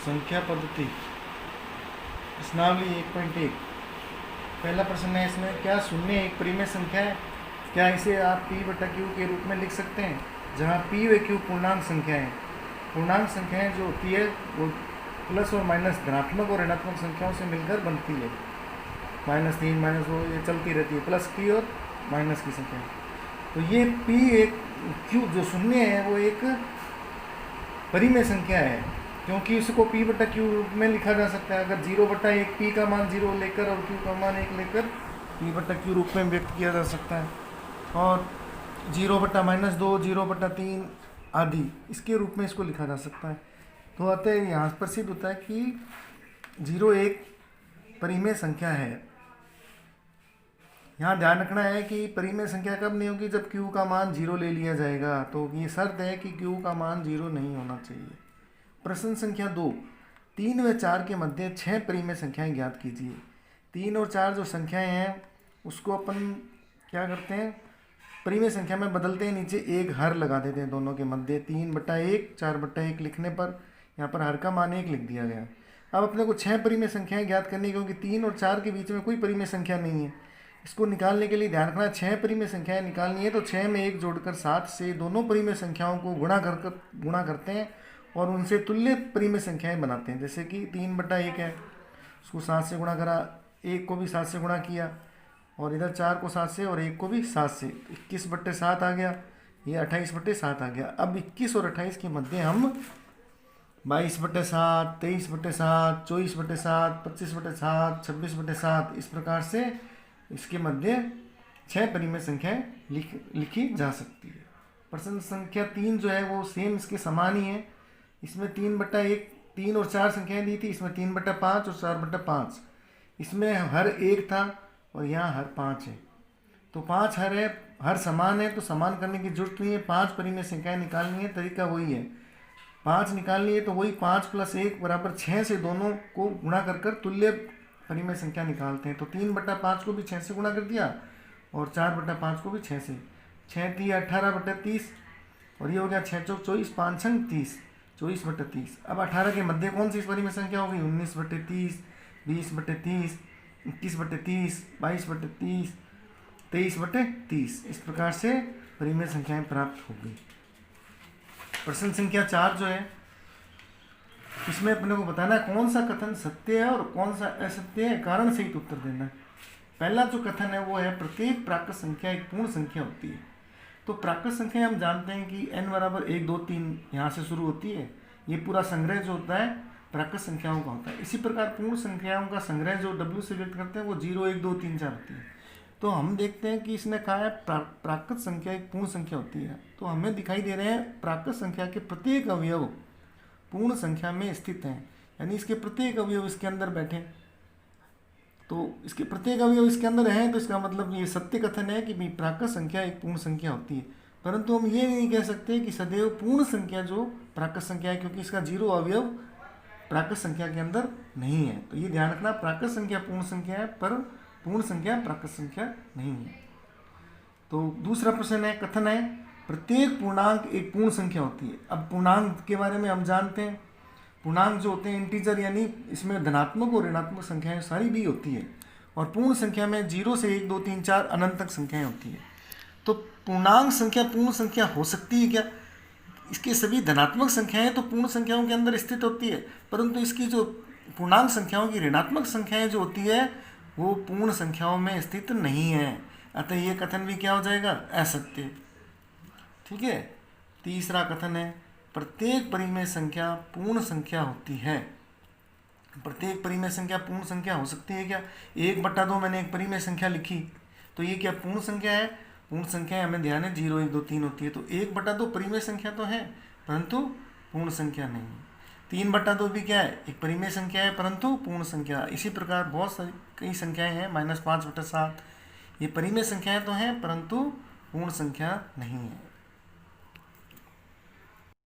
संख्या पद्धति प्रश्नावली 1.1 पहला प्रश्न है इसमें, क्या शून्य एक परिमेय संख्या है? क्या इसे आप p बटा q के रूप में लिख सकते हैं, जहाँ p व q पूर्णांक संख्या है। पूर्णांक संख्याएं जो होती है वो प्लस और माइनस धनात्मक और ऋणात्मक संख्याओं से मिलकर बनती है। -3 -2 ये चलती रहती है, प्लस की और माइनस की संख्या। तो ये p एक q जो शून्य है वो एक परिमेय संख्या है, क्योंकि इसको p बटा q रूप में लिखा जा सकता है। अगर 0/1 p का मान 0 लेकर और q का मान 1 लेकर p बटा q रूप में व्यक्त किया जा सकता है, और 0/-2 0/3 आदि इसके रूप में इसको लिखा जा सकता है। तो अतः यहाँ पर सिद्ध होता है कि 0 एक परिमेय संख्या है। यहाँ ध्यान रखना है कि परिमेय संख्या कब नहीं होगी, जब q का मान 0 ले लिया जाएगा। तो ये शर्त है कि q का मान 0 नहीं होना चाहिए। प्रश्न संख्या 2, 3 व 4 के मध्य 6 परिमेय संख्याएं ज्ञात कीजिए। 3 और 4 जो संख्याएं हैं उसको अपन क्या करते हैं, परिमेय संख्या में बदलते हैं, नीचे एक हर लगा देते हैं दोनों के मध्य। 3/1 4/1 लिखने पर यहाँ पर हर का मान 1 लिख दिया गया। अब अपने को 6 परिमेय संख्याएं ज्ञात करनी, क्योंकि 3 और 4 के बीच में कोई परिमेय संख्या नहीं है। इसको निकालने के लिए ध्यान रखना, 6 परिमेय संख्याएं निकालनी है तो 6 में 1 जोड़कर 7 से दोनों परिमेय संख्याओं को गुणा करते हैं और उनसे तुल्य परिमेय संख्याएं बनाते हैं। जैसे कि 3/1 है, उसको 7 से गुणा करा, 1 को भी 7 से गुणा किया, और इधर 4 को 7 से और 1 को भी 7 से, 21/7 आ गया, ये 28/7 आ गया। अब 21 और 28 के मध्य हम 22/7 23/7 24/7 25/7 26/7 इस प्रकार से इसके मध्य 6 परिमेय संख्याएं लिखी जा सकती है। प्रश्न संख्या 3 जो है वो सेम इसके समान ही है। इसमें 3/1 3 और 4 संख्याएं दी थी, इसमें 3/5 और 4/5। इसमें हर 1 था और यहाँ हर 5 है। तो 5 हर है, हर समान है, तो समान करने की जरूरत नहीं है। 5 परिमेय संख्याएं निकालनी है, तरीका वही है। 5 निकालनी है तो वही 5 + 1 = 6 से दोनों को गुणा कर तुल्य परिमेय संख्या निकालते हैं। तो 3/5 को भी 6 से गुणा कर दिया और 4/5 को भी 6 से। 6 × 3 = 18/30 और ये हो गया 6 × 4 = 24 5 × 30 24/30। अब 18 के मध्य कौन सी परिमेय संख्या होगी, 19/30 20/30 21/30 22/30 23/30। इस प्रकार से परिमेय संख्याएं प्राप्त होगी। प्रश्न संख्या 4 जो है इसमें अपने को बताना है कौन सा कथन सत्य है और कौन सा असत्य है, कारण सहित उत्तर देना है। पहला जो कथन है वो है, प्रत्येक प्राकृत संख्या एक पूर्ण संख्या होती है। तो प्राकृत संख्या हम जानते हैं कि n = 1 2 3 यहाँ से शुरू होती है। ये पूरा संग्रह जो होता है प्राकृत संख्याओं का होता है। इसी प्रकार पूर्ण संख्याओं का संग्रह जो w से व्यक्त करते हैं वो 0 1 2 3 4 होती है। तो हम देखते हैं कि इसने कहा है प्राकृत संख्या एक पूर्ण संख्या होती है। तो हमें दिखाई दे रहे हैं प्राकृत संख्या के प्रत्येक अवयव पूर्ण संख्या में स्थित हैं, यानी इसके प्रत्येक अवयव इसके अंदर बैठे। तो इसके प्रत्येक अवयव इसके अंदर हैं, तो इसका मतलब ये सत्य कथन है कि प्राकृत संख्या एक पूर्ण संख्या होती है। परंतु हम ये नहीं कह सकते कि सदैव पूर्ण संख्या जो प्राकृत संख्या है, क्योंकि इसका 0 अवयव प्राकृत संख्या के अंदर नहीं है। तो ये ध्यान रखना, प्राकृत संख्या पूर्ण संख्या है पर पूर्ण संख्या प्राकृत संख्या नहीं है। तो दूसरा प्रश्न है, कथन है प्रत्येक पूर्णांक एक पूर्ण संख्या होती है। अब पूर्णांक के बारे में हम जानते हैं, पूर्णांक जो होते हैं इंटीजर, यानी इसमें धनात्मक और ऋणात्मक संख्याएं सारी भी होती है, और पूर्ण संख्या में 0 से 1 2 3 4 अनंत तक संख्याएं होती है। तो पूर्णांक संख्या पूर्ण संख्या हो सकती है क्या? इसके सभी धनात्मक संख्याएं तो पूर्ण संख्याओं के अंदर स्थित होती है, परंतु इसकी जो पूर्णांक संख्याओं की ऋणात्मक संख्याएं जो होती है वो पूर्ण संख्याओं में स्थित नहीं है। अतः ये कथन भी क्या हो जाएगा, असत्य। ठीक है। तीसरा कथन है, प्रत्येक परिमेय संख्या पूर्ण संख्या होती है। प्रत्येक परिमेय संख्या पूर्ण संख्या हो सकती है क्या? 1/2 मैंने एक परिमेय संख्या लिखी, तो ये क्या पूर्ण संख्या है? पूर्ण संख्या हमें ध्यान है 0 1 2 3 होती है। तो 1/2 परिमेय संख्या तो है परंतु पूर्ण संख्या नहीं है। 3/2 भी क्या है, एक परिमेय संख्या है परंतु पूर्ण संख्या। इसी प्रकार बहुत सारी कई संख्याएं हैं, -5/7 ये परिमेय संख्याएं तो हैं परंतु पूर्ण संख्या नहीं है।